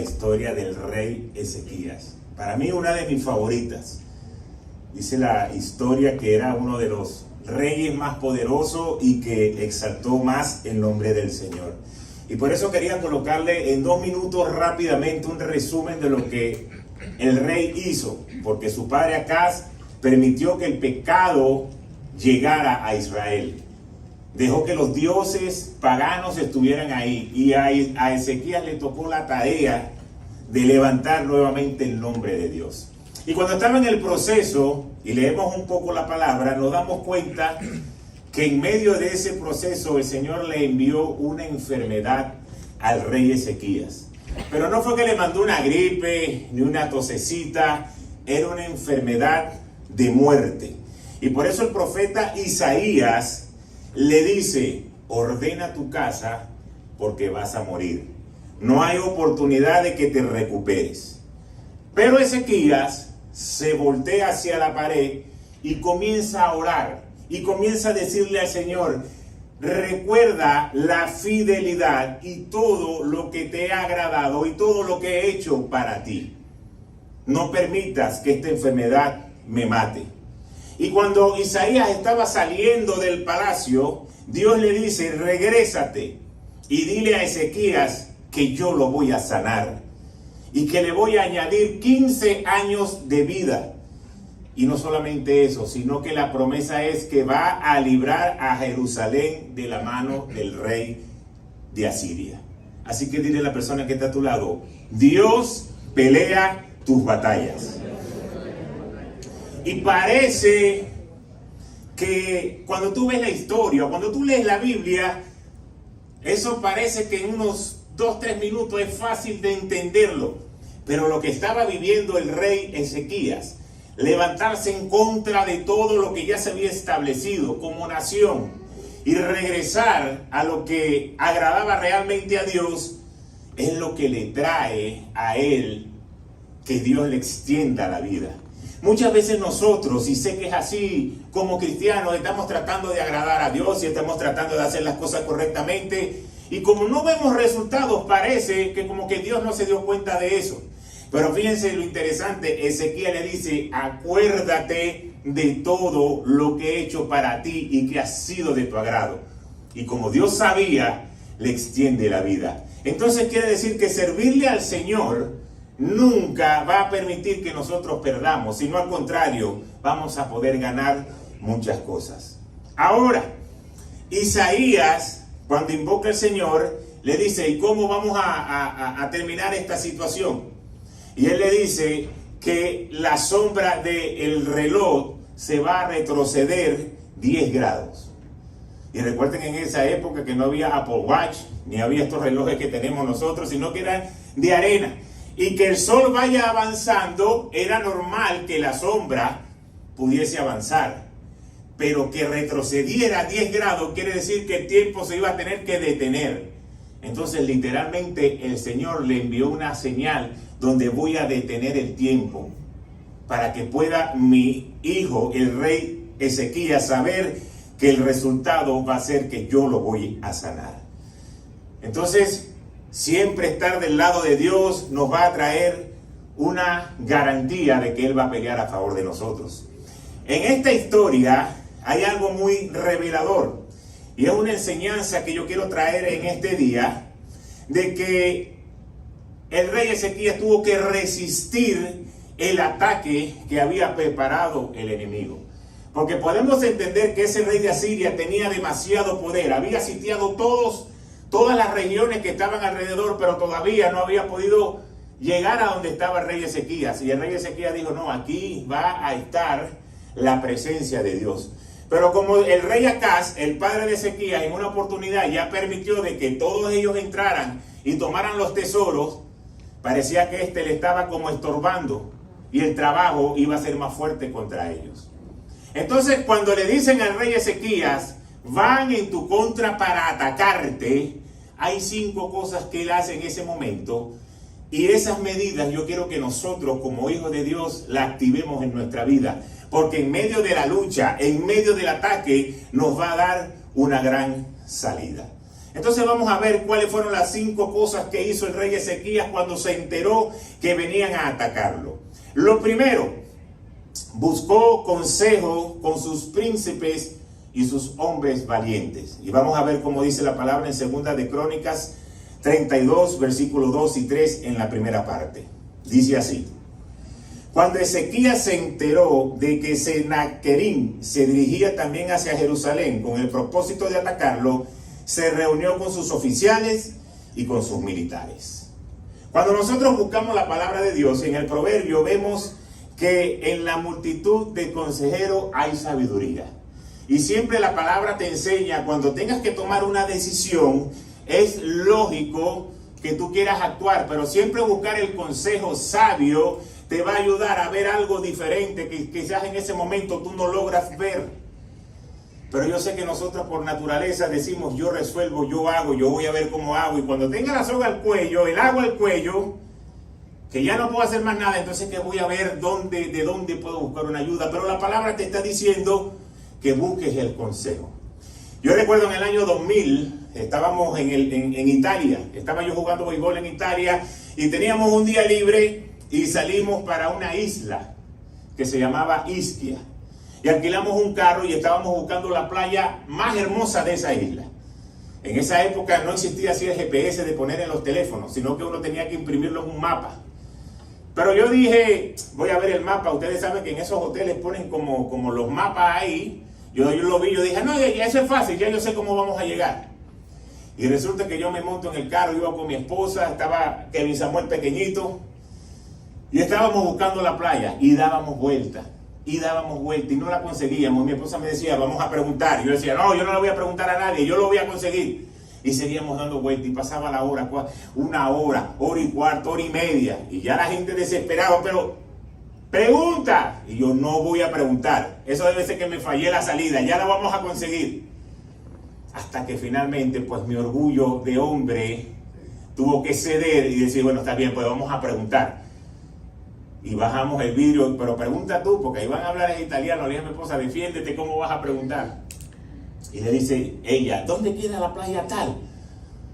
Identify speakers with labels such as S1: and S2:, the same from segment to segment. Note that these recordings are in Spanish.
S1: historia del rey Ezequías. Para mí una de mis favoritas. Dice la historia que era uno de los reyes más poderosos y que exaltó más el nombre del Señor. Y por eso quería colocarle en 2 minutos rápidamente un resumen de lo que el rey hizo. Porque su padre Acaz permitió que el pecado llegara a Israel. Dejó que los dioses paganos estuvieran ahí. Y a Ezequías le tocó la tarea de levantar nuevamente el nombre de Dios. Y cuando estaba en el proceso, y leemos un poco la palabra, nos damos cuenta que en medio de ese proceso el Señor le envió una enfermedad al rey Ezequías. Pero no fue que le mandó una gripe, ni una tosecita, era una enfermedad de muerte. Y por eso el profeta Isaías le dice, ordena tu casa porque vas a morir. No hay oportunidad de que te recuperes. Pero Ezequías se voltea hacia la pared y comienza a orar. Y comienza a decirle al Señor, recuerda la fidelidad y todo lo que te ha agradado y todo lo que he hecho para ti. No permitas que esta enfermedad me mate. Y cuando Isaías estaba saliendo del palacio, Dios le dice, regrésate y dile a Ezequías que yo lo voy a sanar y que le voy a añadir 15 años de vida. Y no solamente eso, sino que la promesa es que va a librar a Jerusalén de la mano del rey de Asiria. Así que dile a la persona que está a tu lado, Dios pelea tus batallas. Y parece que cuando tú ves la historia, cuando tú lees la Biblia, eso parece que en unos 2-3 minutos es fácil de entenderlo. Pero lo que estaba viviendo el rey Ezequías, levantarse en contra de todo lo que ya se había establecido como nación y regresar a lo que agradaba realmente a Dios, es lo que le trae a él que Dios le extienda la vida. Muchas veces nosotros, y sé que es así, como cristianos estamos tratando de agradar a Dios y estamos tratando de hacer las cosas correctamente, y como no vemos resultados, parece que como que Dios no se dio cuenta de eso. Pero fíjense lo interesante, Ezequiel le dice, acuérdate de todo lo que he hecho para ti y que ha sido de tu agrado. Y como Dios sabía, le extiende la vida. Entonces quiere decir que servirle al Señor nunca va a permitir que nosotros perdamos, sino al contrario, vamos a poder ganar muchas cosas. Ahora, Isaías, cuando invoca al Señor, le dice, ¿y cómo vamos a terminar esta situación? Y él le dice que la sombra del reloj se va a retroceder 10 grados. Y recuerden en esa época que no había Apple Watch, ni había estos relojes que tenemos nosotros, sino que eran de arena. Y que el sol vaya avanzando, era normal que la sombra pudiese avanzar. Pero que retrocediera 10 grados quiere decir que el tiempo se iba a tener que detener. Entonces literalmente el Señor le envió una señal donde voy a detener el tiempo para que pueda mi hijo, el rey Ezequías, saber que el resultado va a ser que yo lo voy a sanar. Entonces, siempre estar del lado de Dios nos va a traer una garantía de que Él va a pelear a favor de nosotros. En esta historia hay algo muy revelador y es una enseñanza que yo quiero traer en este día, de que el rey Ezequías tuvo que resistir el ataque que había preparado el enemigo. Porque podemos entender que ese rey de Asiria tenía demasiado poder, había sitiado todas las regiones que estaban alrededor, pero todavía no había podido llegar a donde estaba el rey Ezequías. Y el rey Ezequías dijo, no, aquí va a estar la presencia de Dios. Pero como el rey Acaz, el padre de Ezequías, en una oportunidad ya permitió de que todos ellos entraran y tomaran los tesoros, parecía que le estaba como estorbando y el trabajo iba a ser más fuerte contra ellos. Entonces, cuando le dicen al rey Ezequías, van en tu contra para atacarte, hay 5 cosas que él hace en ese momento. Y esas medidas yo quiero que nosotros como hijos de Dios las activemos en nuestra vida. Porque en medio de la lucha, en medio del ataque, nos va a dar una gran salida. Entonces vamos a ver cuáles fueron las 5 cosas que hizo el rey Ezequías cuando se enteró que venían a atacarlo. Lo primero, buscó consejo con sus príncipes y sus hombres valientes. Y vamos a ver cómo dice la palabra en Segunda de Crónicas 32, versículos 2 y 3 en la primera parte. Dice así: cuando Ezequías se enteró de que Sennacherib se dirigía también hacia Jerusalén con el propósito de atacarlo, se reunió con sus oficiales y con sus militares. Cuando nosotros buscamos la palabra de Dios en el proverbio, vemos que en la multitud de consejeros hay sabiduría. Y siempre la palabra te enseña, cuando tengas que tomar una decisión, es lógico que tú quieras actuar, pero siempre buscar el consejo sabio te va a ayudar a ver algo diferente que quizás en ese momento tú no logras ver. Pero yo sé que nosotros por naturaleza decimos, yo resuelvo, yo hago, yo voy a ver cómo hago. Y cuando tenga la soga al cuello, el agua al cuello, que ya no puedo hacer más nada, entonces que voy a ver de dónde puedo buscar una ayuda. Pero la palabra te está diciendo que busques el consejo. Yo recuerdo en el año 2000, estábamos en Italia, estaba yo jugando béisbol en Italia y teníamos un día libre y salimos para una isla que se llamaba Ischia. Y alquilamos un carro y estábamos buscando la playa más hermosa de esa isla. En esa época no existía así el GPS de poner en los teléfonos, sino que uno tenía que imprimirlo en un mapa. Pero yo dije, voy a ver el mapa. Ustedes saben que en esos hoteles ponen como los mapas ahí. Yo lo vi, yo dije, no, ya eso es fácil, ya yo sé cómo vamos a llegar. Y resulta que yo me monto en el carro, iba con mi esposa, estaba Kevin Samuel pequeñito, y estábamos buscando la playa, y dábamos vueltas, y no la conseguíamos. Mi esposa me decía, vamos a preguntar. Y yo decía, no, yo no le voy a preguntar a nadie, yo lo voy a conseguir. Y seguíamos dando vueltas, y pasaba la hora, una hora, hora y cuarto, hora y media, y ya la gente desesperaba, pero pregunta. Y yo no voy a preguntar, eso debe ser que me fallé la salida, ya la vamos a conseguir. Hasta que finalmente, pues mi orgullo de hombre tuvo que ceder y decir, bueno, está bien, pues vamos a preguntar. Y bajamos el vidrio, pero pregunta tú, porque ahí van a hablar en italiano. Le dije a mi esposa, defiéndete, ¿cómo vas a preguntar? Y le dice ella, ¿dónde queda la playa tal?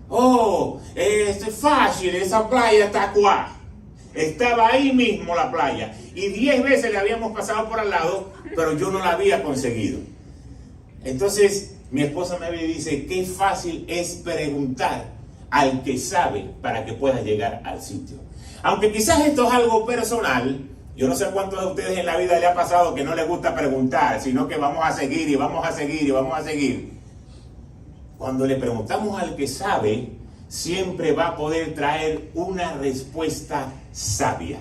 S1: Oh, es fácil, esa playa está acá. Estaba ahí mismo la playa. Y 10 veces le habíamos pasado por al lado, pero yo no la había conseguido. Entonces, mi esposa me ve y dice, qué fácil es preguntar al que sabe para que pueda llegar al sitio. Aunque quizás esto es algo personal, yo no sé cuántos de ustedes en la vida le ha pasado que no les gusta preguntar, sino que vamos a seguir y vamos a seguir y vamos a seguir. Cuando le preguntamos al que sabe, siempre va a poder traer una respuesta sabia.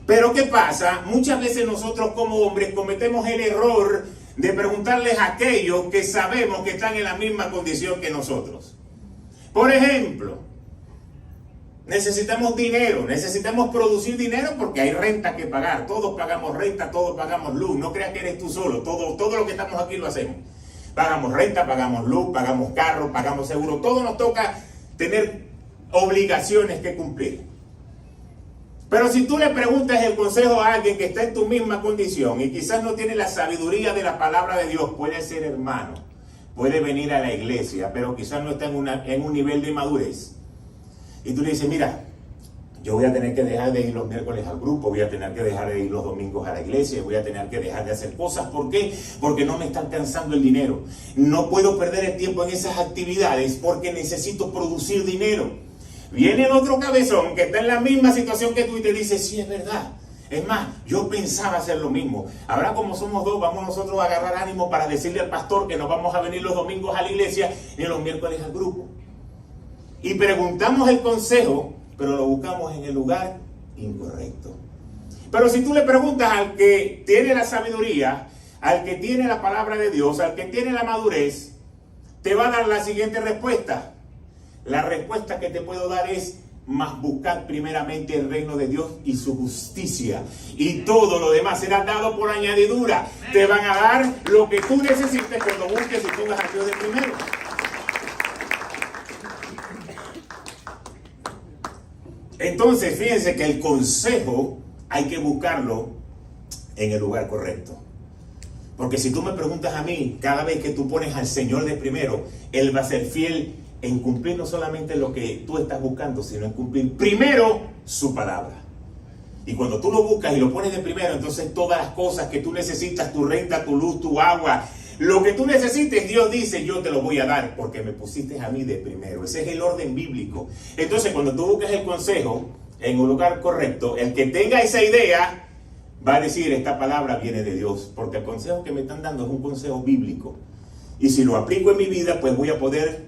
S1: Pero ¿qué pasa? Muchas veces nosotros como hombres cometemos el error de preguntarles a aquellos que sabemos que están en la misma condición que nosotros. Por ejemplo, necesitamos dinero, necesitamos producir dinero porque hay renta que pagar. Todos pagamos renta, todos pagamos luz. No creas que eres tú solo, todo lo que estamos aquí lo hacemos. Pagamos renta, pagamos luz, pagamos carro, pagamos seguro. Todo nos toca tener obligaciones que cumplir. Pero si tú le preguntas el consejo a alguien que está en tu misma condición y quizás no tiene la sabiduría de la palabra de Dios, puede ser hermano, puede venir a la iglesia, pero quizás no está en un nivel de madurez. Y tú le dices, mira, yo voy a tener que dejar de ir los miércoles al grupo, voy a tener que dejar de ir los domingos a la iglesia, voy a tener que dejar de hacer cosas. ¿Por qué? Porque no me está alcanzando el dinero. No puedo perder el tiempo en esas actividades porque necesito producir dinero. Viene otro cabezón que está en la misma situación que tú y te dice, sí, es verdad. Es más, yo pensaba hacer lo mismo. Ahora como somos dos, vamos nosotros a agarrar ánimo para decirle al pastor que nos vamos a venir los domingos a la iglesia y los miércoles al grupo. Y preguntamos el consejo, pero lo buscamos en el lugar incorrecto. Pero si tú le preguntas al que tiene la sabiduría, al que tiene la palabra de Dios, al que tiene la madurez, te va a dar la siguiente respuesta. La respuesta que te puedo dar es, más buscar primeramente el reino de Dios y su justicia, y todo lo demás será dado por añadidura. Te van a dar lo que tú necesites cuando busques y pongas a Dios de primero. Entonces, fíjense que el consejo hay que buscarlo en el lugar correcto. Porque si tú me preguntas a mí, cada vez que tú pones al Señor de primero, Él va a ser fiel en cumplir no solamente lo que tú estás buscando, sino en cumplir primero su palabra. Y cuando tú lo buscas y lo pones de primero, entonces todas las cosas que tú necesitas, tu renta, tu luz, tu agua, lo que tú necesites, Dios dice, yo te lo voy a dar porque me pusiste a mí de primero. Ese es el orden bíblico. Entonces, cuando tú buscas el consejo en un lugar correcto, el que tenga esa idea va a decir, esta palabra viene de Dios, porque el consejo que me están dando es un consejo bíblico. Y si lo aplico en mi vida, pues voy a poder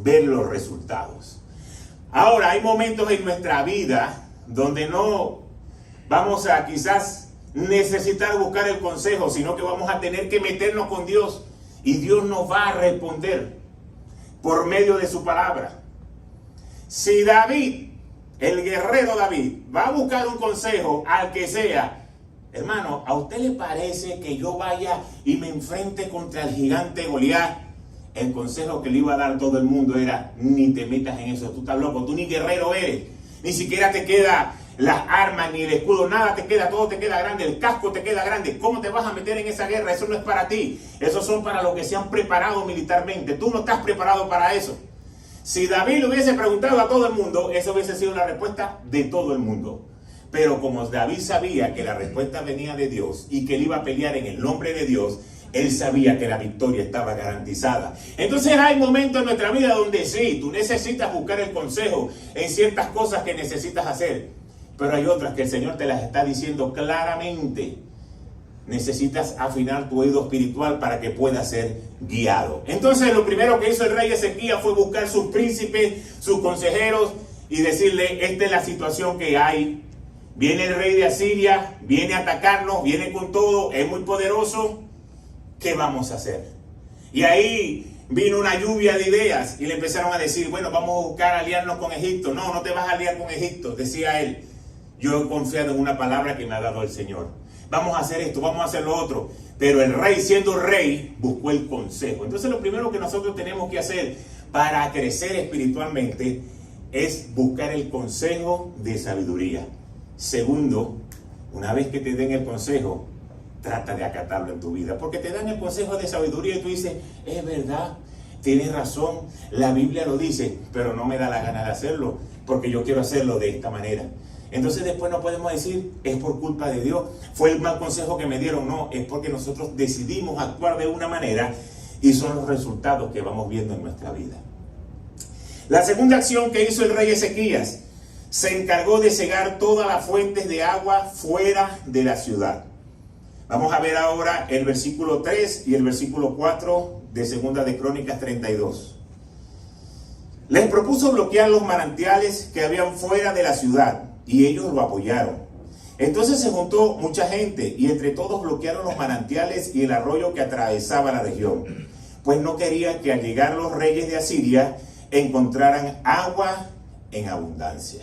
S1: ver los resultados. Ahora, hay momentos en nuestra vida donde no vamos a quizás necesitar buscar el consejo, sino que vamos a tener que meternos con Dios y Dios nos va a responder por medio de su palabra. Si David, el guerrero David, va a buscar un consejo al que sea, hermano, ¿a usted le parece que yo vaya y me enfrente contra el gigante Goliat? El consejo que le iba a dar todo el mundo era, ni te metas en eso, tú estás loco, tú ni guerrero eres, ni siquiera te queda las armas, ni el escudo, nada te queda, todo te queda grande, el casco te queda grande. ¿Cómo te vas a meter en esa guerra? Eso no es para ti. Esos son para los que se han preparado militarmente. Tú no estás preparado para eso. Si David le hubiese preguntado a todo el mundo, eso hubiese sido la respuesta de todo el mundo. Pero como David sabía que la respuesta venía de Dios y que él iba a pelear en el nombre de Dios, él sabía que la victoria estaba garantizada. Entonces hay momentos en nuestra vida donde sí, tú necesitas buscar el consejo en ciertas cosas que necesitas hacer. Pero hay otras que el Señor te las está diciendo claramente. Necesitas afinar tu oído espiritual para que puedas ser guiado. Entonces lo primero que hizo el rey Ezequías fue buscar sus príncipes, sus consejeros y decirle, esta es la situación que hay. Viene el rey de Asiria, viene a atacarnos, viene con todo, es muy poderoso. ¿Qué vamos a hacer? Y ahí vino una lluvia de ideas y le empezaron a decir, bueno, vamos a buscar aliarnos con Egipto. No, no te vas a aliar con Egipto, decía él. Yo he confiado en una palabra que me ha dado el Señor. Vamos a hacer esto, vamos a hacer lo otro. Pero el rey, siendo rey, buscó el consejo. Entonces lo primero que nosotros tenemos que hacer para crecer espiritualmente es buscar el consejo de sabiduría. Segundo, una vez que te den el consejo, trata de acatarlo en tu vida. Porque te dan el consejo de sabiduría y tú dices, es verdad, tienes razón, la Biblia lo dice, pero no me da la gana de hacerlo, porque yo quiero hacerlo de esta manera. Entonces después no podemos decir, es por culpa de Dios, fue el mal consejo que me dieron. No, es porque nosotros decidimos actuar de una manera y son los resultados que vamos viendo en nuestra vida. La segunda acción que hizo el rey Ezequías, se encargó de cegar todas las fuentes de agua fuera de la ciudad. Vamos a ver ahora el versículo 3 y el versículo 4 de Segunda de Crónicas 32. Les propuso bloquear los manantiales que habían fuera de la ciudad, y ellos lo apoyaron. Entonces se juntó mucha gente, y entre todos bloquearon los manantiales y el arroyo que atravesaba la región, pues no querían que al llegar los reyes de Asiria encontraran agua en abundancia.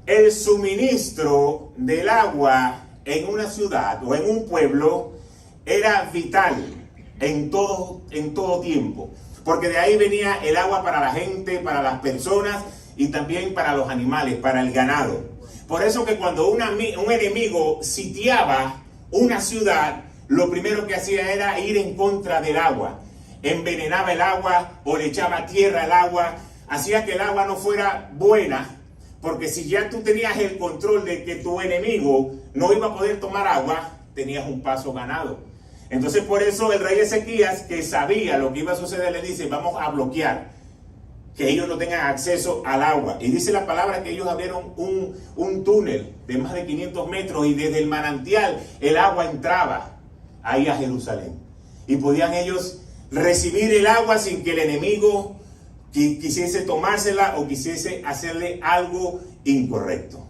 S1: El suministro del agua en una ciudad o en un pueblo era vital en todo tiempo, porque de ahí venía el agua para la gente, para las personas y también para los animales, para el ganado. Por eso que cuando un enemigo sitiaba una ciudad, lo primero que hacía era ir en contra del agua. Envenenaba el agua o le echaba tierra al agua, hacía que el agua no fuera buena, porque si ya tú tenías el control de que tu enemigo no iba a poder tomar agua, tenías un paso ganado. Entonces por eso el rey Ezequías, que sabía lo que iba a suceder, le dice, vamos a bloquear que ellos no tengan acceso al agua. Y dice la palabra que ellos abrieron un túnel de más de 500 metros y desde el manantial el agua entraba ahí a Jerusalén. Y podían ellos recibir el agua sin que el enemigo quisiese tomársela o quisiese hacerle algo incorrecto.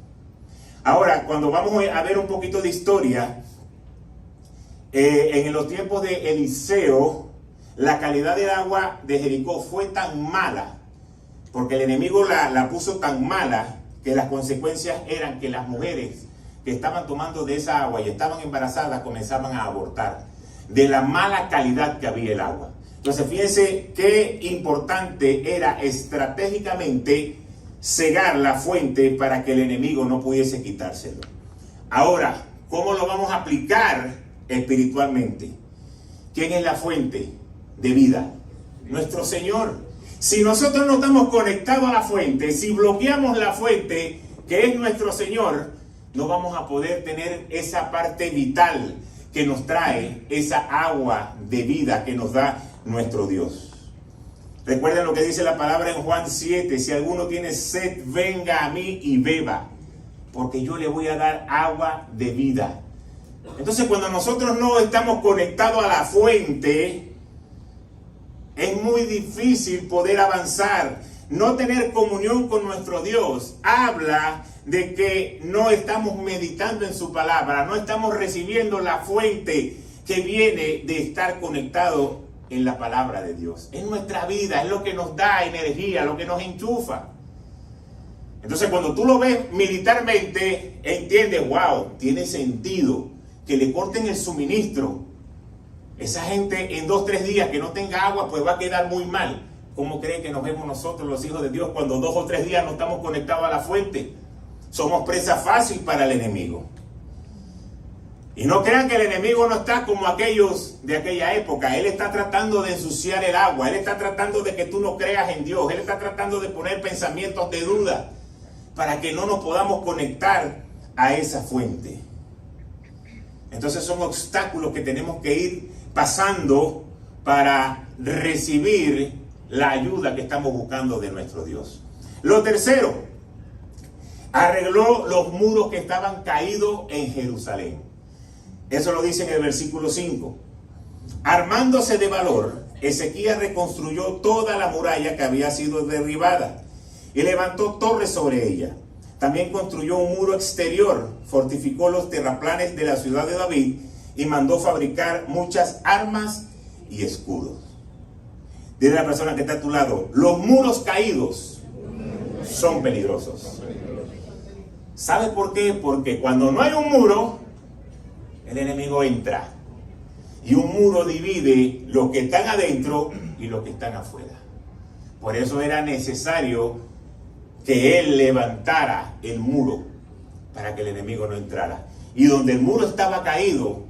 S1: Ahora, cuando vamos a ver un poquito de historia, en los tiempos de Eliseo, la calidad del agua de Jericó fue tan mala, porque el enemigo la puso tan mala, que las consecuencias eran que las mujeres que estaban tomando de esa agua y estaban embarazadas comenzaban a abortar, de la mala calidad que había el agua. Entonces fíjense qué importante era estratégicamente cegar la fuente para que el enemigo no pudiese quitárselo. Ahora, ¿cómo lo vamos a aplicar espiritualmente? ¿Quién es la fuente de vida? Nuestro Señor. Si nosotros no estamos conectados a la fuente, si bloqueamos la fuente, que es nuestro Señor, no vamos a poder tener esa parte vital que nos trae esa agua de vida que nos da nuestro Dios. Recuerden lo que dice la palabra en Juan 7, si alguno tiene sed, venga a mí y beba, porque yo le voy a dar agua de vida. Entonces, cuando nosotros no estamos conectados a la fuente, es muy difícil poder avanzar. No tener comunión con nuestro Dios habla de que no estamos meditando en su palabra, no estamos recibiendo la fuente que viene de estar conectado en la palabra de Dios. Es nuestra vida, es lo que nos da energía, lo que nos enchufa. Entonces, cuando tú lo ves militarmente, entiendes, wow, tiene sentido que le corten el suministro. Esa gente en 2-3 días que no tenga agua, pues va a quedar muy mal. ¿Cómo creen que nos vemos nosotros, los hijos de Dios, cuando 2 o 3 días no estamos conectados a la fuente? Somos presa fácil para el enemigo. Y no crean que el enemigo no está como aquellos de aquella época. Él está tratando de ensuciar el agua. Él está tratando de que tú no creas en Dios. Él está tratando de poner pensamientos de duda para que no nos podamos conectar a esa fuente. Entonces son obstáculos que tenemos que ir pasando para recibir la ayuda que estamos buscando de nuestro Dios. Lo tercero, arregló los muros que estaban caídos en Jerusalén. Eso lo dice en el versículo 5. Armándose de valor, Ezequías reconstruyó toda la muralla que había sido derribada y levantó torres sobre ella. También construyó un muro exterior, fortificó los terraplenes de la ciudad de David y mandó fabricar muchas armas y escudos. Dile a la persona que está a tu lado, los muros caídos son peligrosos. ¿Sabes por qué? Porque cuando no hay un muro, el enemigo entra. Y un muro divide los que están adentro y los que están afuera. Por eso era necesario que él levantara el muro para que el enemigo no entrara. Y donde el muro estaba caído,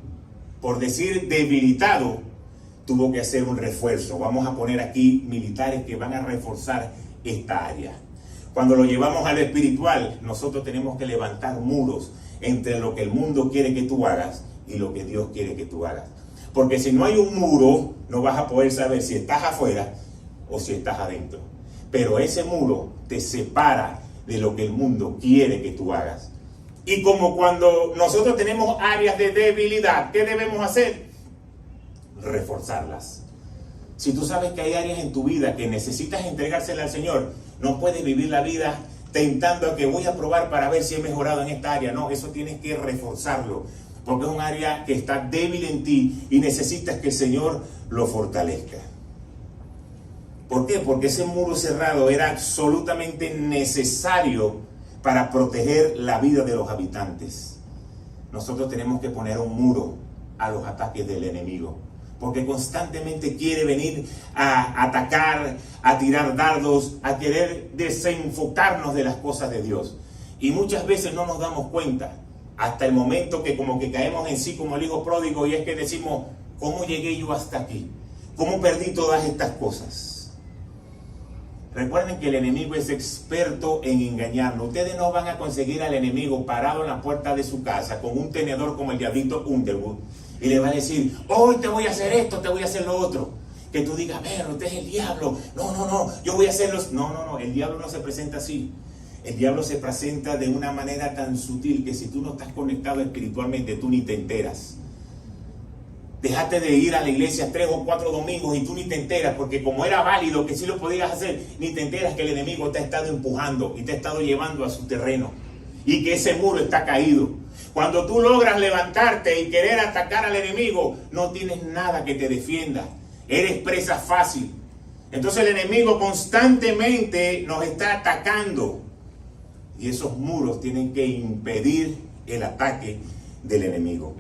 S1: por decir debilitado, tuvo que hacer un refuerzo. Vamos a poner aquí militares que van a reforzar esta área. Cuando lo llevamos al espiritual, nosotros tenemos que levantar muros entre lo que el mundo quiere que tú hagas y lo que Dios quiere que tú hagas. Porque si no hay un muro, no vas a poder saber si estás afuera o si estás adentro. Pero ese muro te separa de lo que el mundo quiere que tú hagas. Y como cuando nosotros tenemos áreas de debilidad, ¿qué debemos hacer? Reforzarlas. Si tú sabes que hay áreas en tu vida que necesitas entregárselas al Señor, no puedes vivir la vida tentando a que voy a probar para ver si he mejorado en esta área. No, eso tienes que reforzarlo, porque es un área que está débil en ti y necesitas que el Señor lo fortalezca. ¿Por qué? Porque ese muro cerrado era absolutamente necesario para proteger la vida de los habitantes. Nosotros tenemos que poner un muro a los ataques del enemigo, porque constantemente quiere venir a atacar, a tirar dardos, a querer desenfocarnos de las cosas de Dios. Y muchas veces no nos damos cuenta, hasta el momento que como que caemos en sí como el hijo pródigo, y es que decimos, ¿cómo llegué yo hasta aquí? ¿Cómo perdí todas estas cosas? Recuerden que el enemigo es experto en engañarnos. Ustedes no van a conseguir al enemigo parado en la puerta de su casa con un tenedor como el diablito Underwood y le va a decir, hoy te voy a hacer esto, te voy a hacer lo otro. Que tú digas, pero usted es el diablo. No, yo voy a hacerlo. No, el diablo no se presenta así. El diablo se presenta de una manera tan sutil que si tú no estás conectado espiritualmente, tú ni te enteras. Dejaste de ir a la iglesia 3 o 4 domingos y tú ni te enteras, porque como era válido que sí lo podías hacer, ni te enteras que el enemigo te ha estado empujando y te ha estado llevando a su terreno y que ese muro está caído. Cuando tú logras levantarte y querer atacar al enemigo, no tienes nada que te defienda. Eres presa fácil. Entonces el enemigo constantemente nos está atacando y esos muros tienen que impedir el ataque del enemigo.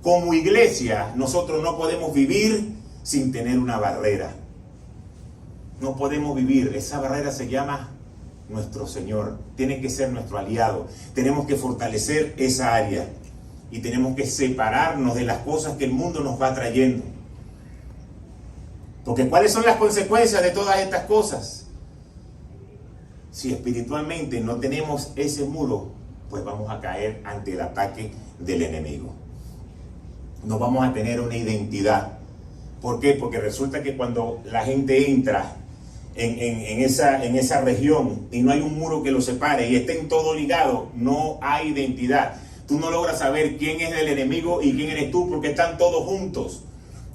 S1: Como iglesia, nosotros no podemos vivir sin tener una barrera. No podemos vivir. Esa barrera se llama nuestro Señor. Tiene que ser nuestro aliado. Tenemos que fortalecer esa área. Y tenemos que separarnos de las cosas que el mundo nos va trayendo. Porque ¿cuáles son las consecuencias de todas estas cosas? Si espiritualmente no tenemos ese muro, pues vamos a caer ante el ataque del enemigo. No vamos a tener una identidad. ¿Por qué? Porque resulta que cuando la gente entra en esa región y no hay un muro que los separe y estén todos ligados, no hay identidad. Tú no logras saber quién es el enemigo y quién eres tú porque están todos juntos.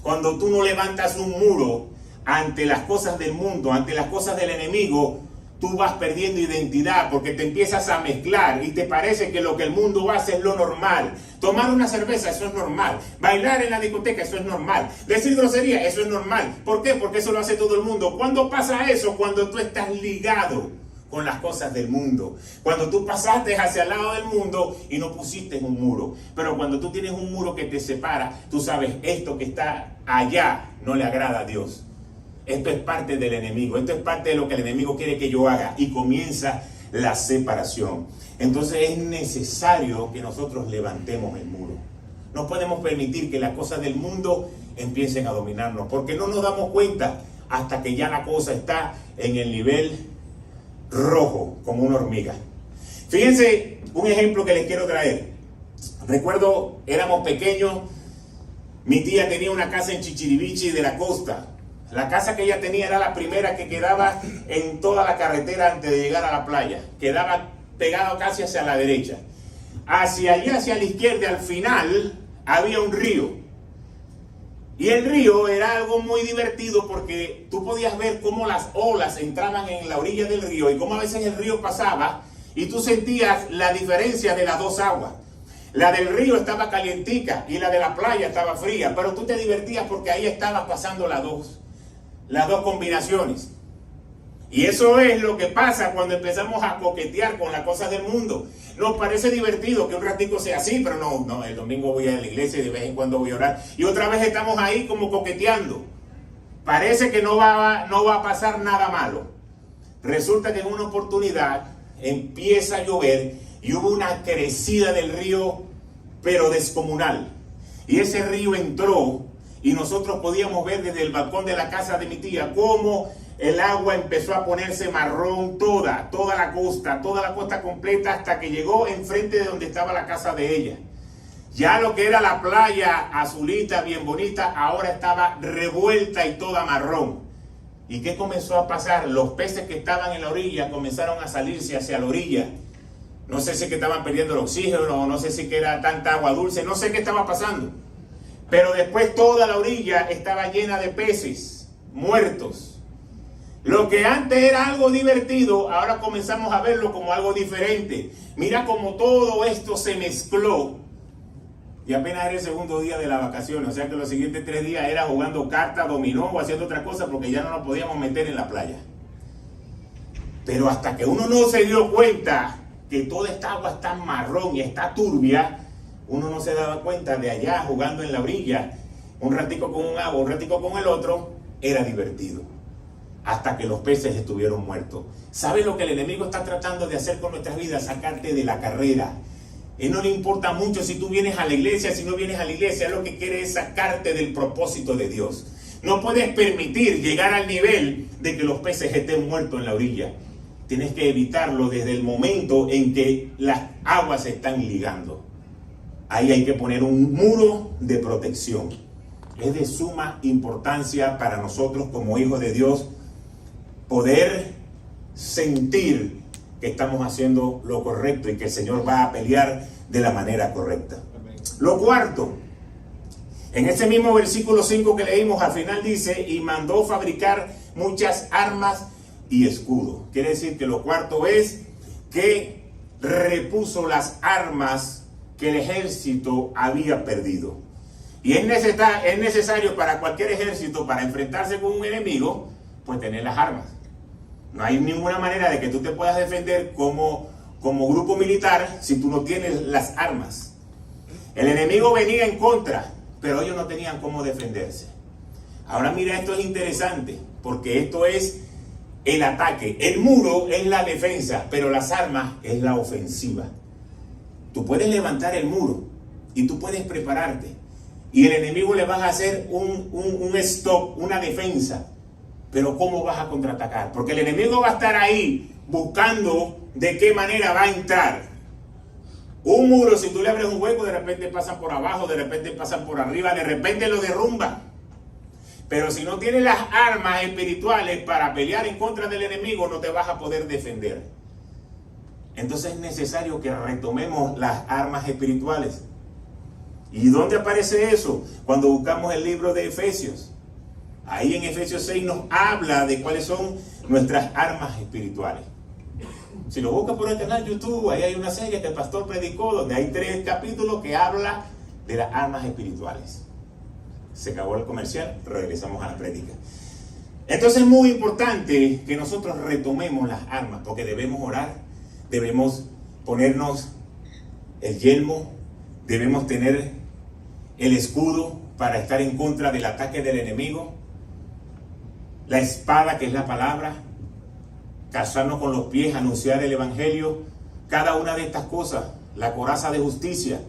S1: Cuando tú no levantas un muro ante las cosas del mundo, ante las cosas del enemigo, tú vas perdiendo identidad porque te empiezas a mezclar y te parece que lo que el mundo hace es lo normal. Tomar una cerveza, eso es normal. Bailar en la discoteca, eso es normal. Decir grosería, eso es normal. ¿Por qué? Porque eso lo hace todo el mundo. ¿Cuándo pasa eso? Cuando tú estás ligado con las cosas del mundo. Cuando tú pasaste hacia el lado del mundo y no pusiste un muro. Pero cuando tú tienes un muro que te separa, tú sabes, esto que está allá no le agrada a Dios. Esto es parte del enemigo, esto es parte de lo que el enemigo quiere que yo haga y comienza la separación. Entonces es necesario que nosotros levantemos el muro. No podemos permitir que las cosas del mundo empiecen a dominarnos, porque no nos damos cuenta hasta que ya la cosa está en el nivel rojo, como una hormiga. Fíjense un ejemplo que les quiero traer. Recuerdo, éramos pequeños, mi tía tenía una casa en Chichiriviche de la costa. La casa que ella tenía era la primera que quedaba en toda la carretera antes de llegar a la playa. Quedaba pegado casi hacia la derecha. Hacia allá, hacia la izquierda, al final, había un río. Y el río era algo muy divertido porque tú podías ver cómo las olas entraban en la orilla del río y cómo a veces el río pasaba y tú sentías la diferencia de las dos aguas. La del río estaba calientica y la de la playa estaba fría, pero tú te divertías porque ahí estabas pasando las dos combinaciones. Y eso es lo que pasa cuando empezamos a coquetear con las cosas del mundo. Nos parece divertido que un ratico sea así, pero no, el domingo voy a la iglesia y de vez en cuando voy a orar. Y otra vez estamos ahí como coqueteando. Parece que no va a pasar nada malo. Resulta que en una oportunidad empieza a llover y hubo una crecida del río, pero descomunal. Y ese río entró y nosotros podíamos ver desde el balcón de la casa de mi tía cómo el agua empezó a ponerse marrón toda la costa completa hasta que llegó enfrente de donde estaba la casa de ella. Ya lo que era la playa azulita, bien bonita, ahora estaba revuelta y toda marrón. ¿Y qué comenzó a pasar? Los peces que estaban en la orilla comenzaron a salirse hacia la orilla. No sé si que estaban perdiendo el oxígeno, no sé si que era tanta agua dulce, no sé qué estaba pasando. Pero después toda la orilla estaba llena de peces muertos. Lo que antes era algo divertido, ahora comenzamos a verlo como algo diferente. Mira cómo todo esto se mezcló. Y apenas era el segundo día de la vacación, o sea que los siguientes 3 días era jugando cartas, dominó o haciendo otra cosa porque ya no nos podíamos meter en la playa. Pero hasta que uno no se dio cuenta que toda esta agua está marrón y está turbia, uno no se daba cuenta de allá jugando en la orilla, un ratico con un agua, un ratico con el otro, era divertido. Hasta que los peces estuvieron muertos. ¿Sabes lo que el enemigo está tratando de hacer con nuestras vidas? Sacarte de la carrera. Él no le importa mucho si tú vienes a la iglesia, si no vienes a la iglesia. Él lo que quiere es sacarte del propósito de Dios. No puedes permitir llegar al nivel de que los peces estén muertos en la orilla. Tienes que evitarlo desde el momento en que las aguas se están ligando. Ahí hay que poner un muro de protección. Es de suma importancia para nosotros como hijos de Dios poder sentir que estamos haciendo lo correcto y que el Señor va a pelear de la manera correcta. Lo cuarto, en ese mismo versículo 5 que leímos, al final dice, y mandó fabricar muchas armas y escudos. Quiere decir que lo cuarto es que repuso las armas que el ejército había perdido. Y es necesario para cualquier ejército, para enfrentarse con un enemigo, pues tener las armas. No hay ninguna manera de que tú te puedas defender como grupo militar si tú no tienes las armas. El enemigo venía en contra, pero ellos no tenían cómo defenderse. Ahora mira, esto es interesante, porque esto es el ataque. El muro es la defensa, pero las armas es la ofensiva. Tú puedes levantar el muro y tú puedes prepararte. y el enemigo le vas a hacer un stop, una defensa. Pero ¿cómo vas a contraatacar? Porque el enemigo va a estar ahí buscando de qué manera va a entrar. Un muro, si tú le abres un hueco, de repente pasan por abajo, de repente pasan por arriba, de repente lo derrumba. Pero si no tienes las armas espirituales para pelear en contra del enemigo, no te vas a poder defender. Entonces es necesario que retomemos las armas espirituales. ¿Y dónde aparece eso? Cuando buscamos el libro de Efesios. Ahí en Efesios 6 nos habla de cuáles son nuestras armas espirituales. Si lo buscas por el canal YouTube, ahí hay una serie que el pastor predicó, donde hay 3 capítulos que habla de las armas espirituales. Se acabó el comercial, regresamos a la prédica. Entonces es muy importante que nosotros retomemos las armas, porque debemos orar, debemos ponernos el yelmo, debemos tener el escudo para estar en contra del ataque del enemigo, la espada, que es la palabra, calzarnos con los pies, anunciar el evangelio, cada una de estas cosas, la coraza de justicia.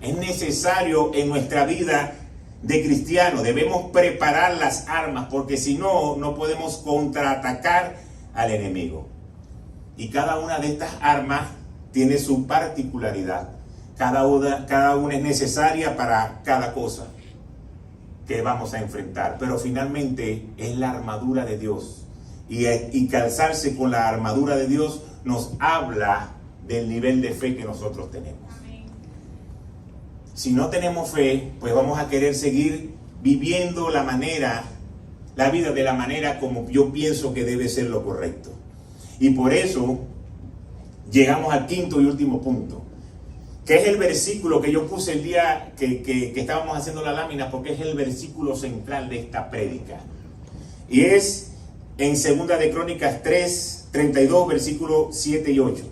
S1: Es necesario en nuestra vida de cristiano, debemos preparar las armas, porque si no, no podemos contraatacar al enemigo. Y cada una de estas armas tiene su particularidad. Cada una es necesaria para cada cosa que vamos a enfrentar. Pero finalmente es la armadura de Dios. Y calzarse con la armadura de Dios nos habla del nivel de fe que nosotros tenemos. Si no tenemos fe, pues vamos a querer seguir viviendo la vida de la manera como yo pienso que debe ser lo correcto. Y por eso llegamos al quinto y último punto, que es el versículo que yo puse el día que estábamos haciendo la lámina, porque es el versículo central de esta prédica. Y es en 2 de Crónicas 3, 32, versículos 7 y 8.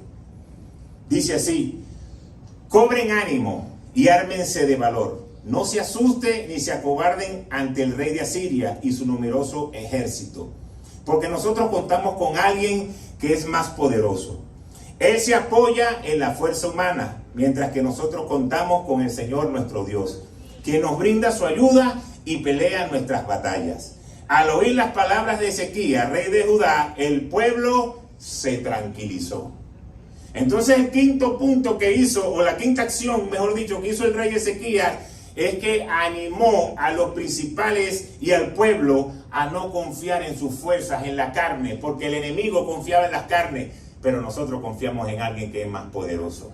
S1: Dice así: cobren ánimo y ármense de valor. No se asusten ni se acobarden ante el rey de Asiria y su numeroso ejército, porque nosotros contamos con alguien que es más poderoso. Él se apoya en la fuerza humana, mientras que nosotros contamos con el Señor nuestro Dios, quien nos brinda su ayuda y pelea nuestras batallas. Al oír las palabras de Ezequías, rey de Judá, el pueblo se tranquilizó. Entonces el quinto punto que hizo, o la quinta acción, mejor dicho, que hizo el rey Ezequías, es que animó a los principales y al pueblo a no confiar en sus fuerzas, en la carne, porque el enemigo confiaba en las carnes, pero nosotros confiamos en alguien que es más poderoso.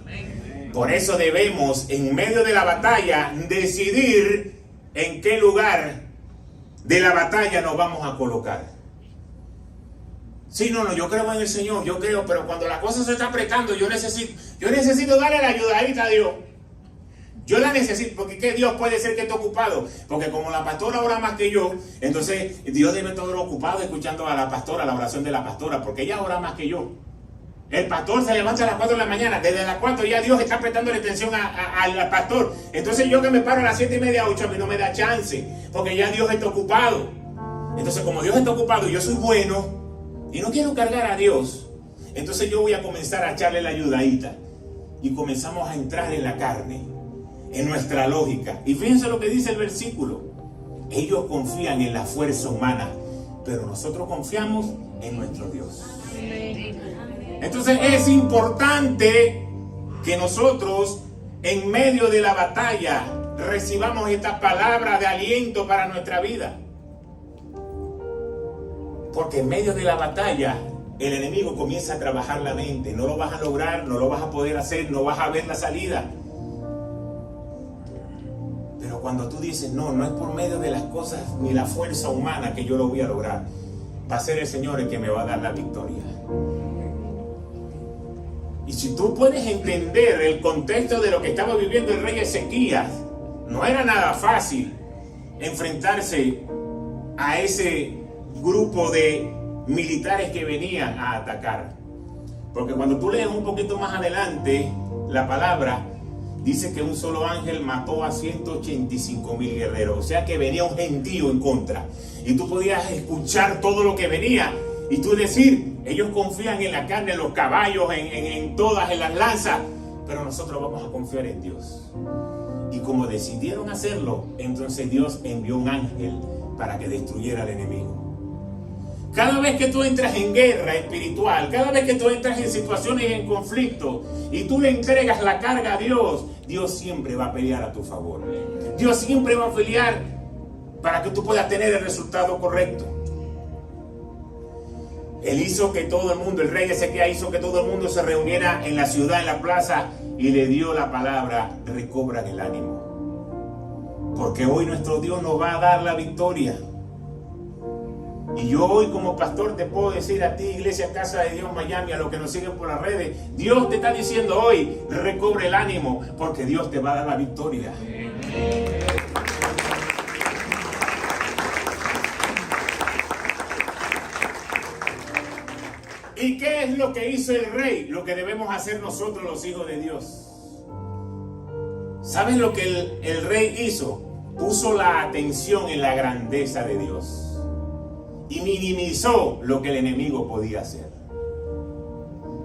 S1: Por eso debemos, en medio de la batalla, decidir en qué lugar de la batalla nos vamos a colocar. Sí, no, yo creo en el Señor, yo creo, pero cuando la cosa se está apretando, yo necesito darle la ayudadita a Dios. Yo la necesito, porque ¿qué Dios puede ser que esté ocupado? Porque como la pastora ora más que yo, entonces Dios debe estar ocupado escuchando a la pastora, la oración de la pastora, porque ella ora más que yo. El pastor se levanta a las 4 de la mañana, desde las 4 ya Dios está prestando atención al pastor. Entonces yo que me paro a las 7:30, 8, a mí no me da chance, porque ya Dios está ocupado. Entonces como Dios está ocupado y yo soy bueno, y no quiero cargar a Dios, entonces yo voy a comenzar a echarle la ayudadita. Y comenzamos a entrar en la carne, en nuestra lógica. Y fíjense lo que dice el versículo. Ellos confían en la fuerza humana, pero nosotros confiamos en nuestro Dios. Entonces es importante que nosotros, en medio de la batalla, recibamos esta palabra de aliento para nuestra vida. Porque en medio de la batalla, el enemigo comienza a trabajar la mente. No lo vas a lograr, no lo vas a poder hacer, no vas a ver la salida. Pero cuando tú dices, no es por medio de las cosas ni la fuerza humana que yo lo voy a lograr, va a ser el Señor el que me va a dar la victoria. Y si tú puedes entender el contexto de lo que estaba viviendo el rey Ezequías, no era nada fácil enfrentarse a ese grupo de militares que venían a atacar. Porque cuando tú lees un poquito más adelante la palabra, dice que un solo ángel mató a 185,000 guerreros. O sea que venía un gentío en contra. Y tú podías escuchar todo lo que venía y tú decir, ellos confían en la carne, en los caballos, en todas, en las lanzas, pero nosotros vamos a confiar en Dios. Y como decidieron hacerlo, entonces Dios envió un ángel para que destruyera al enemigo. Cada vez que tú entras en guerra espiritual, cada vez que tú entras en situaciones en conflicto y tú le entregas la carga a Dios, Dios siempre va a pelear a tu favor. Dios siempre va a pelear para que tú puedas tener el resultado correcto. Él hizo que todo el mundo, el rey Ezequías hizo que todo el mundo se reuniera en la ciudad, en la plaza, y le dio la palabra: recobran el ánimo. Porque hoy nuestro Dios nos va a dar la victoria. Y yo hoy como pastor te puedo decir a ti, Iglesia Casa de Dios Miami, a los que nos siguen por las redes, Dios te está diciendo hoy: recobre el ánimo, porque Dios te va a dar la victoria. ¿Y qué es lo que hizo el rey? Lo que debemos hacer nosotros, los hijos de Dios. ¿Saben lo que el rey hizo? Puso la atención en la grandeza de Dios y minimizó lo que el enemigo podía hacer.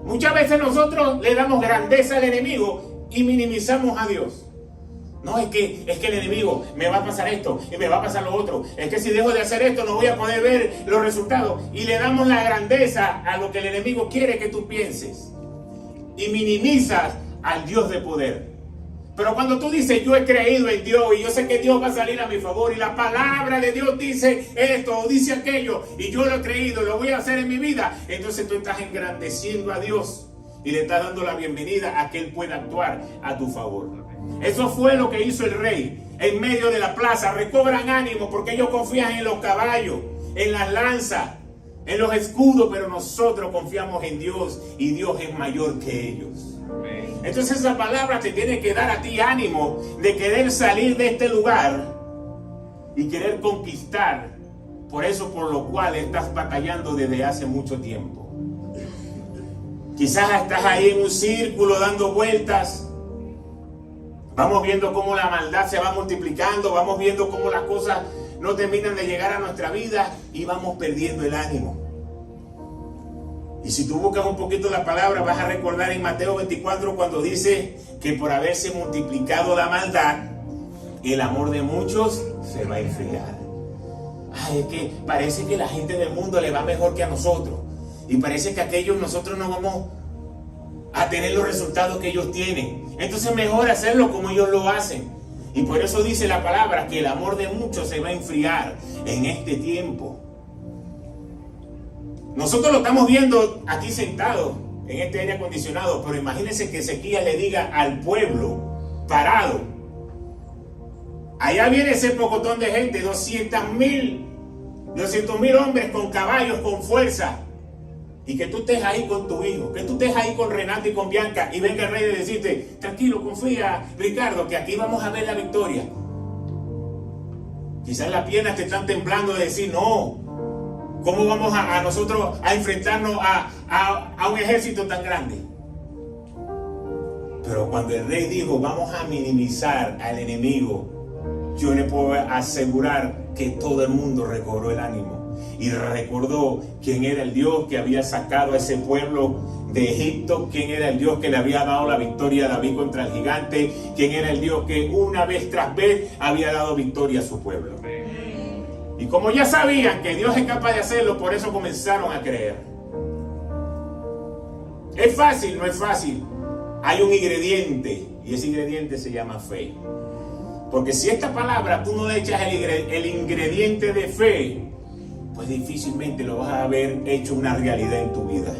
S1: Muchas veces nosotros le damos grandeza al enemigo y minimizamos a Dios. No, es que el enemigo me va a pasar esto y me va a pasar lo otro. Es que si dejo de hacer esto no voy a poder ver los resultados. Y le damos la grandeza a lo que el enemigo quiere que tú pienses. Y minimizas al Dios de poder. Pero cuando tú dices: yo he creído en Dios y yo sé que Dios va a salir a mi favor, y la palabra de Dios dice esto o dice aquello, y yo lo he creído, lo voy a hacer en mi vida, entonces tú estás engrandeciendo a Dios y le estás dando la bienvenida a que Él pueda actuar a tu favor. Eso fue lo que hizo el rey en medio de la plaza. Recobran ánimo porque ellos confían en los caballos, en las lanzas, en los escudos, pero nosotros confiamos en Dios y Dios es mayor que ellos. Entonces esa palabra te tiene que dar a ti ánimo de querer salir de este lugar y querer conquistar por eso por lo cual estás batallando desde hace mucho tiempo. Quizás estás ahí en un círculo dando vueltas. Vamos viendo cómo la maldad se va multiplicando, vamos viendo cómo las cosas no terminan de llegar a nuestra vida y vamos perdiendo el ánimo. Y si tú buscas un poquito la palabra, vas a recordar en Mateo 24 cuando dice que por haberse multiplicado la maldad, el amor de muchos se va a enfriar. Ay, es que parece que la gente del mundo le va mejor que a nosotros. Y parece que aquellos nosotros no vamos a tener los resultados que ellos tienen. Entonces mejor hacerlo como ellos lo hacen. Y por eso dice la palabra que el amor de muchos se va a enfriar en este tiempo. Nosotros lo estamos viendo aquí sentados en este aire acondicionado, pero imagínense que Ezequías le diga al pueblo parado: allá viene ese pocotón de gente, 200,000 hombres con caballos, con fuerza, y que tú estés ahí con tu hijo, que tú estés ahí con Renato y con Bianca, y venga el rey de decirte: tranquilo, confía, Ricardo, que aquí vamos a ver la victoria. Quizás las piernas te están temblando de decir: no, ¿cómo vamos a nosotros a enfrentarnos a un ejército tan grande? Pero cuando el rey dijo: vamos a minimizar al enemigo, yo le puedo asegurar que todo el mundo recobró el ánimo y recordó quién era el Dios que había sacado a ese pueblo de Egipto, quién era el Dios que le había dado la victoria a David contra el gigante, quién era el Dios que una vez tras vez había dado victoria a su pueblo. Y como ya sabían que Dios es capaz de hacerlo, por eso comenzaron a creer. ¿Es fácil? No es fácil. Hay un ingrediente y ese ingrediente se llama fe. Porque si esta palabra tú no le echas el ingrediente de fe, pues difícilmente lo vas a haber hecho una realidad en tu vida.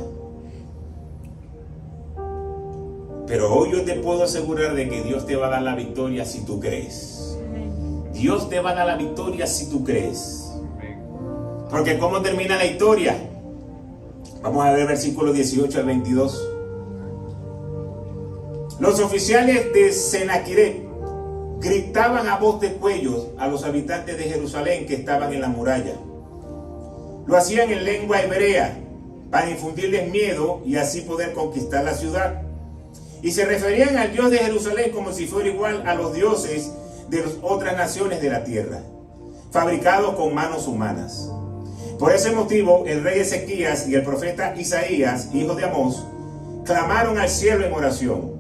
S1: Pero hoy yo te puedo asegurar de que Dios te va a dar la victoria si tú crees. Dios te va a dar la victoria si tú crees. Porque ¿cómo termina la historia? Vamos a ver versículos 18 al 22. Los oficiales de Senaquerib gritaban a voz de cuello a los habitantes de Jerusalén que estaban en la muralla. Lo hacían en lengua hebrea para infundirles miedo y así poder conquistar la ciudad. Y se referían al Dios de Jerusalén como si fuera igual a los dioses de las otras naciones de la tierra, fabricados con manos humanas. Por ese motivo, el rey Ezequías y el profeta Isaías, hijo de Amós, clamaron al cielo en oración.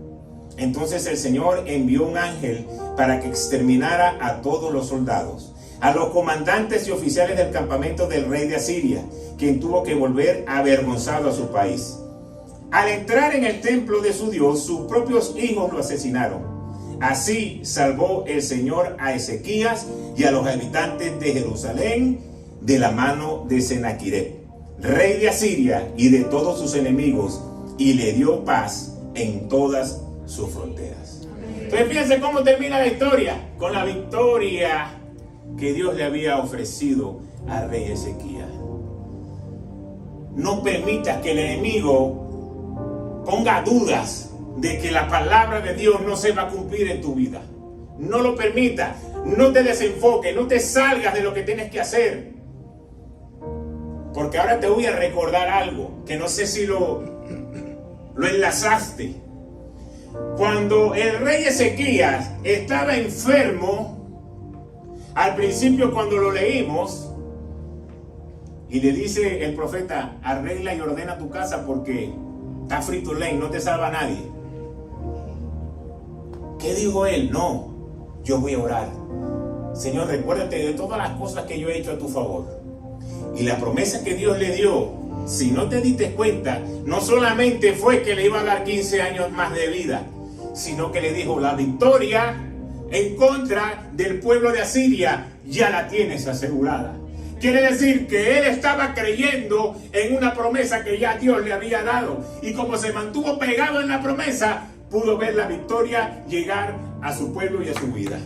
S1: Entonces el Señor envió un ángel para que exterminara a todos los soldados, a los comandantes y oficiales del campamento del rey de Asiria, quien tuvo que volver avergonzado a su país. Al entrar en el templo de su Dios, sus propios hijos lo asesinaron. Así salvó el Señor a Ezequías y a los habitantes de Jerusalén de la mano de Sennacherib, rey de Asiria, y de todos sus enemigos, y le dio paz en todas sus fronteras. Entonces fíjense cómo termina la historia, con la victoria que Dios le había ofrecido al rey Ezequías. No permitas que el enemigo ponga dudas de que la palabra de Dios no se va a cumplir en tu vida. No lo permitas, no te desenfoques, no te salgas de lo que tienes que hacer. Porque ahora te voy a recordar algo que no sé si lo enlazaste. Cuando el rey Ezequías estaba enfermo, al principio cuando lo leímos, y le dice el profeta: arregla y ordena tu casa porque está frito el leño, no te salva nadie. ¿Qué dijo él? No, yo voy a orar. Señor, recuérdate de todas las cosas que yo he hecho a tu favor. Y la promesa que Dios le dio, si no te diste cuenta, no solamente fue que le iba a dar 15 años más de vida, sino que le dijo: la victoria en contra del pueblo de Asiria ya la tienes asegurada. Quiere decir que él estaba creyendo en una promesa que ya Dios le había dado. Y como se mantuvo pegado en la promesa, pudo ver la victoria llegar a su pueblo y a su vida.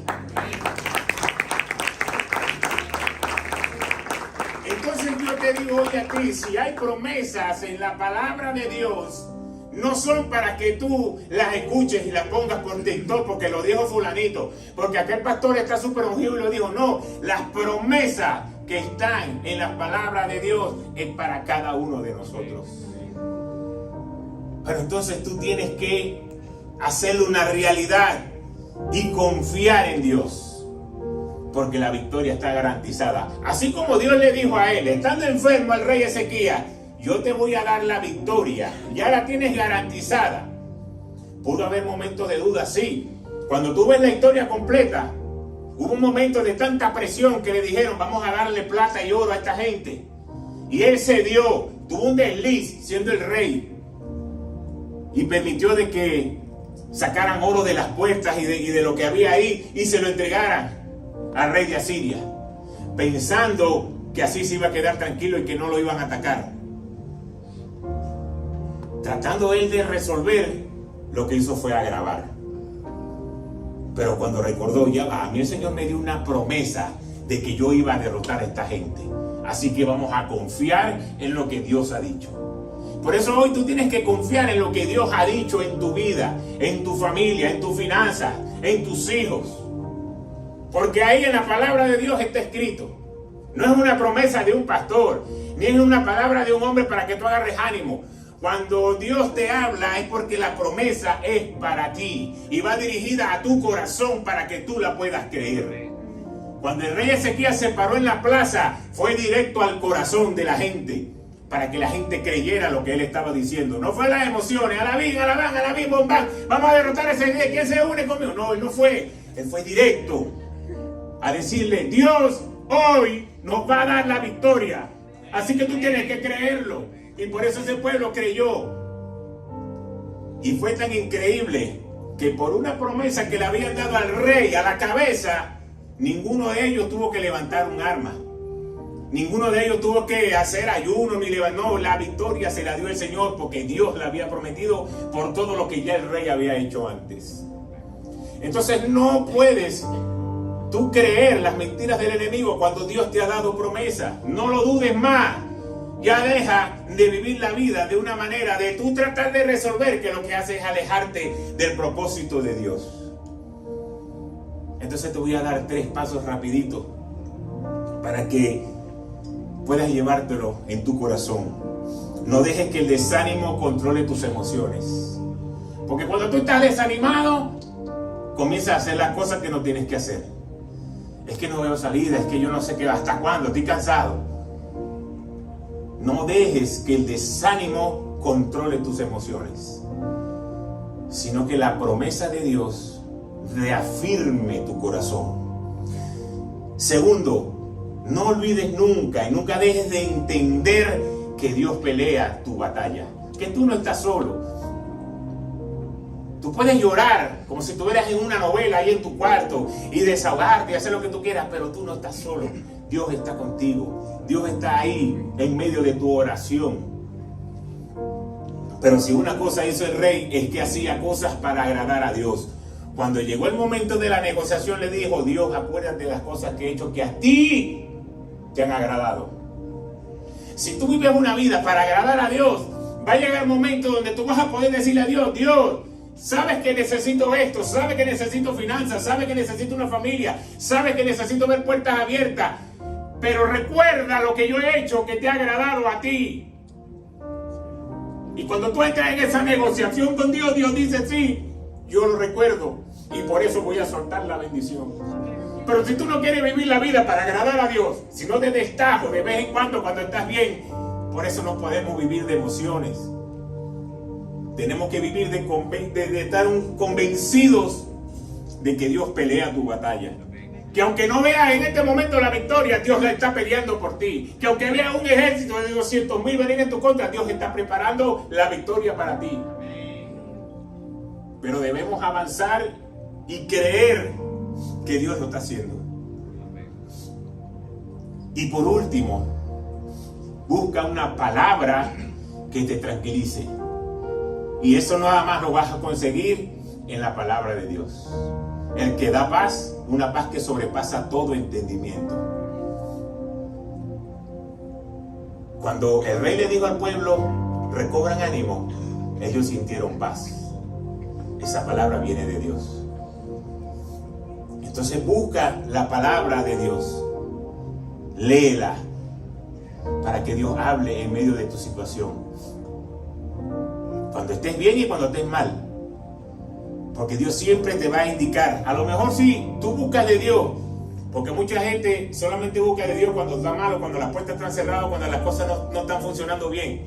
S1: Entonces yo te digo hoy a ti, si hay promesas en la palabra de Dios, no son para que tú las escuches y las pongas por TikTok porque lo dijo fulanito, porque aquel pastor está súper ungido y lo dijo. No, las promesas que están en las palabras de Dios es para cada uno de nosotros. Pero entonces tú tienes que hacerlo una realidad y confiar en Dios, porque la victoria está garantizada. Así como Dios le dijo a él, estando enfermo al rey Ezequías: yo te voy a dar la victoria, ya la tienes garantizada. Pudo haber momentos de duda, sí. Cuando tú ves la historia completa, hubo un momento de tanta presión que le dijeron: vamos a darle plata y oro a esta gente. Y él cedió, tuvo un desliz siendo el rey, y permitió de que sacaran oro de las puertas y de lo que había ahí y se lo entregaran al rey de Asiria, pensando que así se iba a quedar tranquilo y que no lo iban a atacar. Tratando él de resolver, lo que hizo fue agravar. Pero cuando recordó: ya va, a mí el Señor me dio una promesa de que yo iba a derrotar a esta gente, así que vamos a confiar en lo que Dios ha dicho. Por eso hoy tú tienes que confiar en lo que Dios ha dicho en tu vida, en tu familia, en tus finanzas, en tus hijos. Porque ahí en la palabra de Dios está escrito. No es una promesa de un pastor, ni es una palabra de un hombre para que tú agarres ánimo. Cuando Dios te habla es porque la promesa es para ti y va dirigida a tu corazón para que tú la puedas creer. Cuando el rey Ezequías se paró en la plaza, fue directo al corazón de la gente, para que la gente creyera lo que él estaba diciendo. No fue las emociones: alabín, bombán, vamos a derrotar a ese rey, ¿quién se une conmigo? No, él no fue. Él fue directo a decirle: Dios hoy nos va a dar la victoria, así que tú tienes que creerlo. Y por eso ese pueblo creyó. Y fue tan increíble que por una promesa que le habían dado al rey, a la cabeza, ninguno de ellos tuvo que levantar un arma. Ninguno de ellos tuvo que hacer ayuno ni levantar. No, la victoria se la dio el Señor porque Dios la había prometido por todo lo que ya el rey había hecho antes. Entonces no puedes tú creer las mentiras del enemigo cuando Dios te ha dado promesa. No lo dudes más. Ya deja de vivir la vida de una manera de tú tratar de resolver, que lo que hace es alejarte del propósito de Dios. Entonces te voy a dar 3 pasos rapiditos para que puedas llevártelo en tu corazón. No dejes que el desánimo controle tus emociones. Porque cuando tú estás desanimado, comienzas a hacer las cosas que no tienes que hacer. Es que no veo salida, es que yo no sé qué, hasta cuándo, estoy cansado. No dejes que el desánimo controle tus emociones, sino que la promesa de Dios reafirme tu corazón. Segundo, no olvides nunca y nunca dejes de entender que Dios pelea tu batalla, que tú no estás solo. Tú puedes llorar como si estuvieras en una novela ahí en tu cuarto y desahogarte y hacer lo que tú quieras, pero tú no estás solo. Dios está contigo. Dios está ahí en medio de tu oración. Pero si una cosa hizo el rey es que hacía cosas para agradar a Dios. Cuando llegó el momento de la negociación le dijo: Dios, acuérdate de las cosas que he hecho que a ti te han agradado. Si tú vives una vida para agradar a Dios, va a llegar el momento donde tú vas a poder decirle a Dios: Dios, sabes que necesito esto, sabes que necesito finanzas, sabes que necesito una familia, sabes que necesito ver puertas abiertas, pero recuerda lo que yo he hecho que te ha agradado a ti. Y cuando tú entras en esa negociación con Dios, Dios dice: sí, yo lo recuerdo y por eso voy a soltar la bendición. Pero si tú no quieres vivir la vida para agradar a Dios, sino de destajo, de vez en cuando estás bien, por eso no podemos vivir de emociones. Tenemos que vivir de estar convencidos de que Dios pelea tu batalla. Que aunque no veas en este momento la victoria, Dios la está peleando por ti. Que aunque veas un ejército de 200,000 venir en tu contra, Dios está preparando la victoria para ti. Pero debemos avanzar y creer que Dios lo está haciendo. Y por último, busca una palabra que te tranquilice. Y eso nada más lo vas a conseguir en la palabra de Dios. El que da paz, una paz que sobrepasa todo entendimiento. Cuando el rey le dijo al pueblo: recobran ánimo, ellos sintieron paz. Esa palabra viene de Dios. Entonces busca la palabra de Dios. Léela para que Dios hable en medio de tu situación. Cuando estés bien y cuando estés mal. Porque Dios siempre te va a indicar. A lo mejor sí, tú buscas de Dios. Porque mucha gente solamente busca de Dios cuando está malo, cuando las puertas están cerradas, cuando las cosas no están funcionando bien.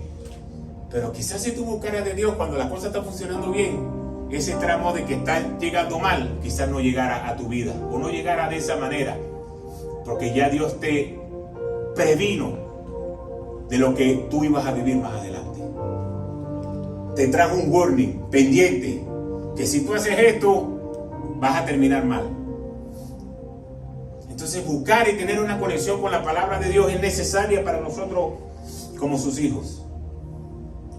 S1: Pero quizás si tú buscaras de Dios cuando las cosas están funcionando bien, ese tramo de que está llegando mal, quizás no llegara a tu vida. O no llegara de esa manera. Porque ya Dios te previno de lo que tú ibas a vivir más adelante. Te trajo un warning pendiente, que si tú haces esto, vas a terminar mal. Entonces buscar y tener una conexión con la palabra de Dios es necesaria para nosotros como sus hijos.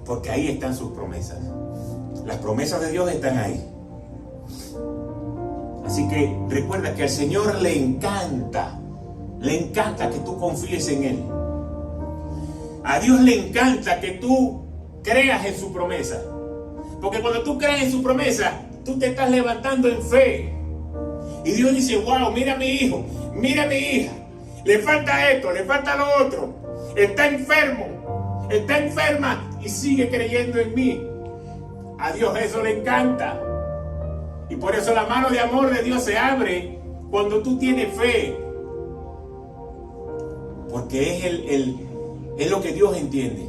S1: Porque ahí están sus promesas. Las promesas de Dios están ahí. Así que recuerda que al Señor le encanta que tú confíes en Él. A Dios le encanta que tú creas en su promesa. Porque cuando tú crees en su promesa, tú te estás levantando en fe. Y Dios dice: wow, mira a mi hijo, mira a mi hija. Le falta esto, le falta lo otro. Está enfermo, está enferma y sigue creyendo en mí. A Dios eso le encanta. Y por eso la mano de amor de Dios se abre cuando tú tienes fe. Porque es lo que Dios entiende.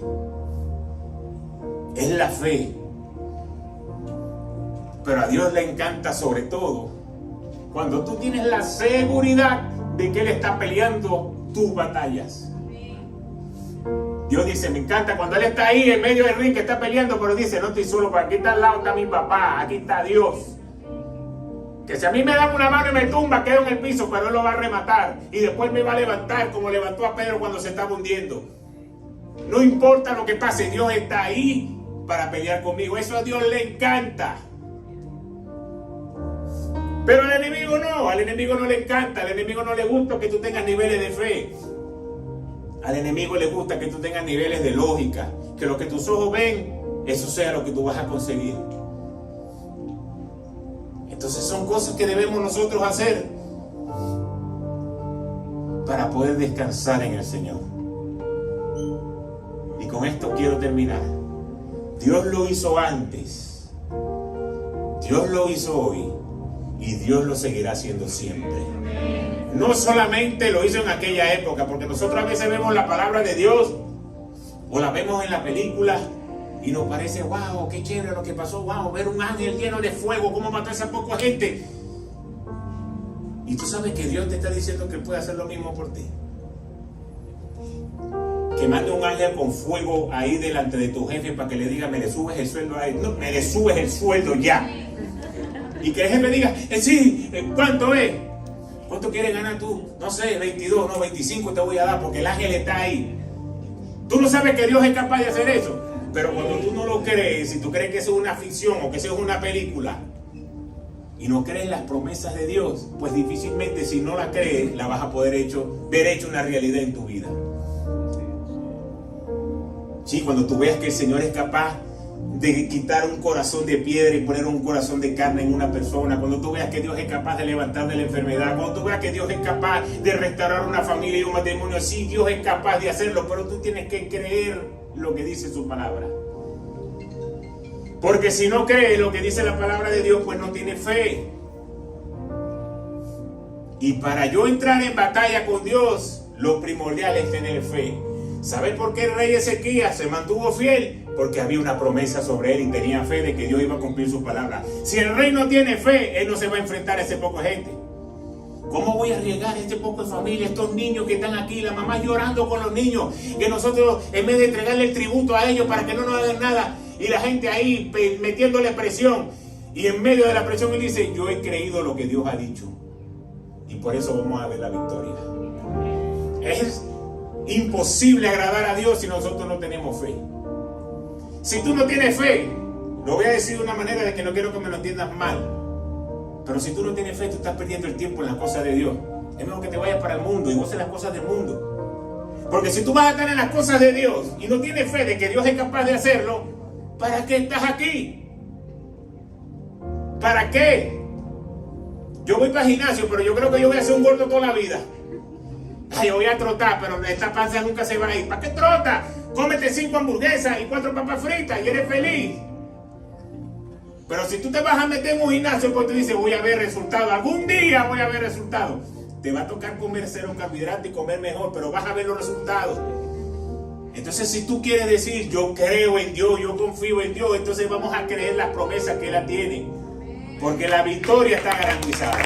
S1: Es la fe. Pero a Dios le encanta sobre todo cuando tú tienes la seguridad de que Él está peleando tus batallas. Dios dice: me encanta cuando Él está ahí en medio del ring que está peleando, pero dice: no estoy solo, porque aquí está al lado, está mi papá, aquí está Dios. Que si a mí me dan una mano y me tumba, quedo en el piso, pero Él lo va a rematar. Y después me va a levantar como levantó a Pedro cuando se estaba hundiendo. No importa lo que pase, Dios está ahí para pelear conmigo. Eso a Dios le encanta. Pero al enemigo no le encanta, al enemigo no le gusta que tú tengas niveles de fe. Al enemigo le gusta que tú tengas niveles de lógica, que lo que tus ojos ven, eso sea lo que tú vas a conseguir. Entonces son cosas que debemos nosotros hacer para poder descansar en el Señor. Y con esto quiero terminar. Dios lo hizo antes, Dios lo hizo hoy y Dios lo seguirá haciendo siempre. No solamente lo hizo en aquella época, porque nosotros a veces vemos la palabra de Dios o la vemos en la película y nos parece: wow, qué chévere lo que pasó, wow, ver un ángel lleno de fuego, cómo mató a esa poca gente. Y tú sabes que Dios te está diciendo que Él puede hacer lo mismo por ti. Que mande un ángel con fuego ahí delante de tu jefe para que le diga, me le subes el sueldo a él. No, me le subes el sueldo ya. Y que el jefe diga, sí, ¿cuánto es? ¿Cuánto quieres ganar tú? No sé, 22, no, 25 te voy a dar porque el ángel está ahí. Tú no sabes que Dios es capaz de hacer eso. Pero cuando tú no lo crees, si tú crees que eso es una ficción o que eso es una película, y no crees las promesas de Dios, pues difícilmente, si no la crees, la vas a poder ver hecho una realidad en tu vida. Sí, cuando tú veas que el Señor es capaz de quitar un corazón de piedra y poner un corazón de carne en una persona, cuando tú veas que Dios es capaz de levantar de la enfermedad, cuando tú veas que Dios es capaz de restaurar una familia y un matrimonio, sí, Dios es capaz de hacerlo, pero tú tienes que creer lo que dice su palabra. Porque si no crees lo que dice la palabra de Dios, pues no tienes fe. Y para yo entrar en batalla con Dios, lo primordial es tener fe. ¿Sabes por qué el rey Ezequías se mantuvo fiel? Porque había una promesa sobre él y tenía fe de que Dios iba a cumplir su palabra. Si el rey no tiene fe, él no se va a enfrentar a ese poco de gente. ¿Cómo voy a arriesgar a este poco de familia, estos niños que están aquí, la mamá llorando con los niños, que nosotros en vez de entregarle el tributo a ellos para que no nos hagan nada, y la gente ahí metiéndole presión, y en medio de la presión él dice, yo he creído lo que Dios ha dicho, y por eso vamos a ver la victoria? Es imposible agradar a Dios si nosotros no tenemos fe. Si tú no tienes fe, lo voy a decir de una manera de que no quiero que me lo entiendas mal, pero si tú no tienes fe, tú estás perdiendo el tiempo en las cosas de Dios. Es mejor que te vayas para el mundo y goces las cosas del mundo. Porque si tú vas a estar en las cosas de Dios y no tienes fe de que Dios es capaz de hacerlo, ¿para qué estás aquí? ¿Para qué? Yo voy para el gimnasio, pero yo creo que yo voy a ser un gordo toda la vida. Ay, yo voy a trotar, pero esta panza nunca se va a ir. ¿Para qué trota? Cómete 5 hamburguesas y 4 papas fritas y eres feliz. Pero si tú te vas a meter en un gimnasio porque tú dices, voy a ver resultados, algún día voy a ver resultados, te va a tocar comer cero carbohidratos y comer mejor, pero vas a ver los resultados. Entonces, si tú quieres decir, yo creo en Dios, yo confío en Dios, entonces vamos a creer las promesas que Él tiene, porque la victoria está garantizada.